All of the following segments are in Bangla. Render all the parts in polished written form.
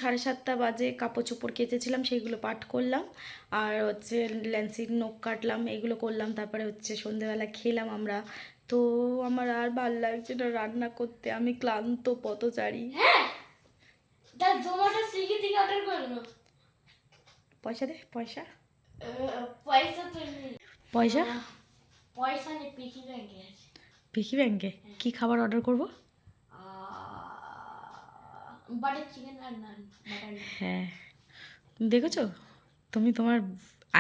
7:30 বাজে। কাপড় চোপড় কেচেছিলাম সেইগুলো পাট করলাম, আর হচ্ছে ল্যান্সির নখ কাটলাম, এইগুলো করলাম। তারপরে হচ্ছে সন্ধেবেলা খেলাম আমরা। তো আমার আর ভাল লাগছে না রান্না করতে, আমি ক্লান্ত পথচারী। পয়সা দে, পয়সা পয়সা পয়সা নেই, পিকি ব্যাংকে আছে। পিকি ব্যাংকে? কি খাবার অর্ডার করবো? বাটার চিকেন আর নান। হ্যাঁ, দেখেছো তুমি? তোমার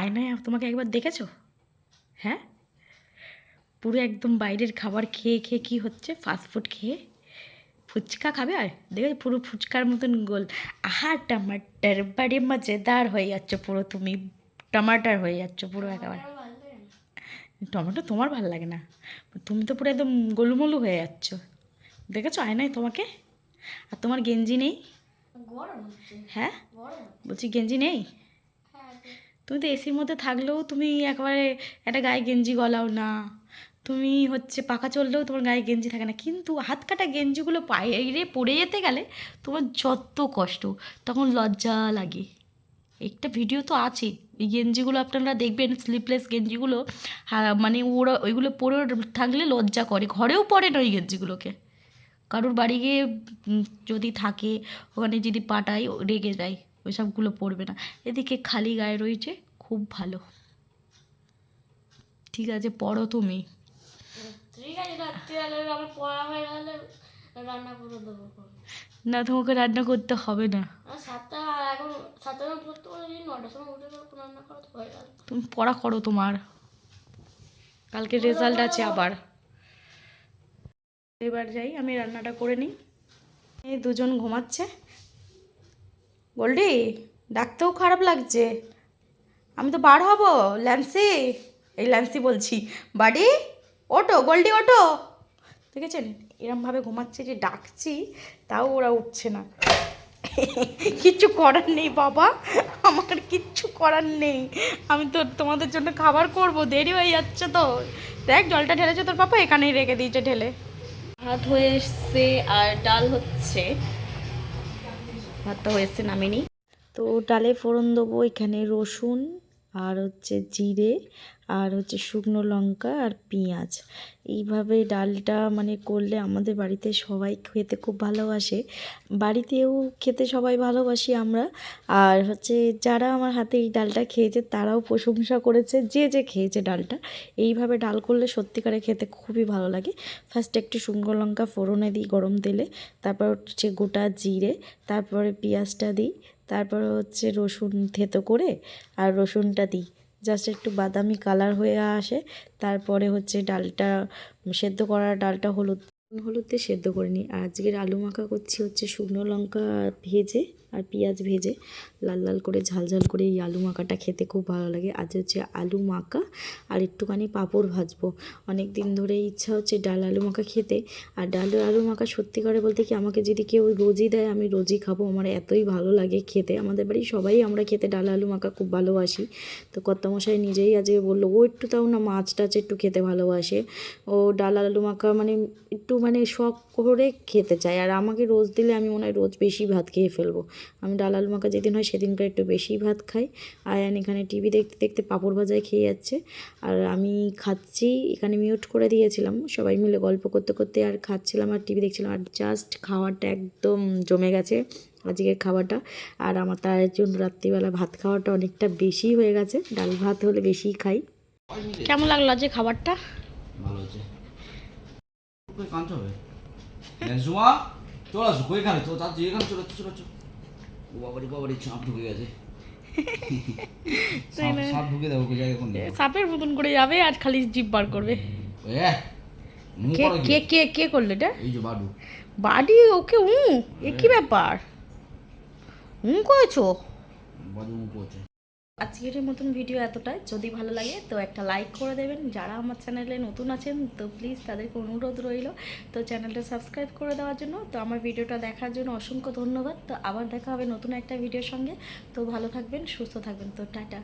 আয়নায় তোমাকে একবার দেখেছো? হ্যাঁ, পুরো একদম বাইরের খাবার খেয়ে খেয়ে কি হচ্ছে, ফাস্টফুড খেয়ে। ফুচকা খাবে আর দেখে পুরো ফুচকার মতন গোল। আহা, টমাটার বাড়ি মজেদার হয়ে যাচ্ছ পুরো, তুমি টমাটার হয়ে যাচ্ছ পুরো একেবারে। টমেটো তোমার ভালো লাগে না? তুমি তো পুরো একদম গোলুমলু হয়ে যাচ্ছ, দেখেছো আয়নায় তোমাকে? আর তোমার গেঞ্জি নেই? হ্যাঁ বলছি, গেঞ্জি নেই? তুমি তো এসির মধ্যে থাকলেও তুমি একেবারে একটা গায়ে গেঞ্জি গলাও না। তুমি হচ্ছে পাখা চললেও তোমার গায়ে গেঞ্জি থাকে না, কিন্তু হাত কাটা গেঞ্জিগুলো পায়ে পড়ে যেতে গেলে তোমার যত কষ্ট, তখন লজ্জা লাগে। একটা ভিডিও তো আছে, ওই গেঞ্জিগুলো আপনারা দেখবেন, স্লিপলেস গেঞ্জিগুলো। মানে ওরা ওইগুলো পরে থাকলে লজ্জা করে, ঘরেও পরে না ওই গেঞ্জিগুলোকে। কারোর বাড়ি গিয়ে যদি থাকে, ওখানে যদি পাঠায় রেগে যায়, ওই সবগুলো পরবে না। এদিকে খালি গায়ে রয়েছে, খুব ভালো। ঠিক আছে, পড়ো তুমি। ঠিক আছে, রাত্রিবেলা আমার পড়া হয়ে গেলে রান্না করে দেবো। না, তোমাকে রান্না করতে হবে না। এখন 7টার সময় পড়তে পারি, 9টার সময় উঠে গেলে রান্না করা তো হয়ে গেল। তুমি পড়া করো, তোমার কালকে রেজাল্ট আছে আবার। এবার যাই, আমি রান্নাটা করে নিই। এই দুজন ঘুমাচ্ছে। গোল্ডি, ডাকতেও খারাপ লাগছে। আমি তো বার হব। ল্যান্সি, এই ল্যান্সি বলছি, বাড়ি ওঠো, গোল্ডি ওঠো। দেখেছেন এরমভাবে ঘুমাচ্ছে, যে ডাকছি তাও ওরা উঠছে না। কিচ্ছু করার নেই বাবা, আমার কিচ্ছু করার নেই। আমি তো তোমাদের জন্য খাবার করব, দেরি হয়ে যাচ্ছে তো। দেখ জলটা ঢেলেছে তোর পাপা, এখানেই রেখে দিয়েছে ঢেলে। ভাত হয়ে এসছে আর ডাল হচ্ছে। ভাতটা হয়ে এসছে, নামিনি। তো ডালে ফোড়ন দেবো, এখানে রসুন আর হচ্ছে জিরে আর হচ্ছে শুকনো লঙ্কা আর পেঁয়াজ। এইভাবে ডালটা মানে করলে আমাদের বাড়িতে সবাই খেতে খুব ভালোবাসে। বাড়িতেও খেতে সবাই ভালোবাসি আমরা। আর হচ্ছে যারা আমার হাতে এই ডালটা খেয়েছে তারাও প্রশংসা করেছে, যে যে খেয়েছে ডালটা। এইভাবে ডাল করলে সত্যিকারে খেতে খুবই ভালো লাগে। ফার্স্টে একটু শুকনো লঙ্কা ফোড়নে দিই গরম তেলে, তারপর হচ্ছে গোটা জিরে, তারপরে পেঁয়াজটা দিই, তারপরে হচ্ছে রসুন থেতো করে আর রসুনটা দিই, জাস্ট একটু বাদামি কালার হয়ে আসে। তারপরে হচ্ছে ডালটা সেদ্ধ করা ডালটা হলুদ দিয়ে সেদ্ধ করে নিই। আর আজকের আলু মাখা করছি হচ্ছে শুকনো লঙ্কা ভেজে আর পেঁয়াজ ভেজে লাল লাল করে ঝাল ঝাল করে এই আলু মাখাটা খেতে খুব ভালো লাগে। আজ হচ্ছে আলু মাখা আর একটুখানি পাঁপড় ভাজবো। অনেক দিন ধরে ইচ্ছা হচ্ছে ডাল আলু মাখা খেতে। আর ডাল আলু মাখা সত্যি করে বলতে কি, আমাকে যদি কেউ রোজই দেয় আমি রোজই খাবো, আমার এতই ভালো লাগে খেতে। আমাদের বাড়ির সবাই আমরা খেতে ডাল আলু মাখা খুব ভালোবাসি। তো কর্তামশাই নিজেই আজকে বললো, ও একটু তাও না মাছ টাছ একটু খেতে ভালোবাসে, ও ডাল আলু মাখা মানে একটু মানে শখ করে খেতে চায়। আর আমাকে রোজ দিলে আমি মনে হয় রোজ বেশি ভাত খেয়ে ফেলবো। আমি ডাল আলু মাখা যেদিন হয় সেদিনকার একটু বেশি ভাত খাই। আয়ান এখানে টিভি দেখতে দেখতে পাঁপড় ভাজায় খেয়ে যাচ্ছে, আর আমি খাচ্ছি। এখানে মিউট করে দিয়েছিলাম, সবাই মিলে গল্প করতে করতে আর খাচ্ছিলাম আর টিভি দেখছিলাম। আর জাস্ট খাওয়াটা একদম জমে গেছে আজকের খাওয়াটা। আর আমার তার জন্য রাত্রিবেলা ভাত খাওয়াটা অনেকটা বেশি হয়ে গেছে, ডাল ভাত হলে বেশিই খাই। কেমন লাগলো আজকে খাবারটা? ভালো হচ্ছে। কাঁচ হবে সুমা, চলে আসো এখানে, তো চাচ্ছি এখানে চলে চলে চলে। ও বাবারি বাবারি, ছাপ ঢুকে গেছে। সাপ ঢুকে দেবো জায়গা কোন সাপের মতন করে যাবে আর খালি জিভ বার করবে। কে কে কে করলো এটা? এই যে বাডু। বাড়ি ওকে এ কি ব্যাপার? করেছো? বাজু করছে। আজকের মতন ভিডিও এতটাই। যদি ভালো লাগে তো একটা লাইক করে দেবেন। যারা আমার চ্যানেলে নতুন আছেন তো প্লিজ তাদেরকে অনুরোধ রইল তো চ্যানেলটা সাবস্ক্রাইব করে দেওয়ার জন্য। তো আমার ভিডিওটা দেখার জন্য অসংখ্য ধন্যবাদ। তো আবার দেখা হবে নতুন একটা ভিডিওর সঙ্গে। তো ভালো থাকবেন, সুস্থ থাকবেন। তো টাটা।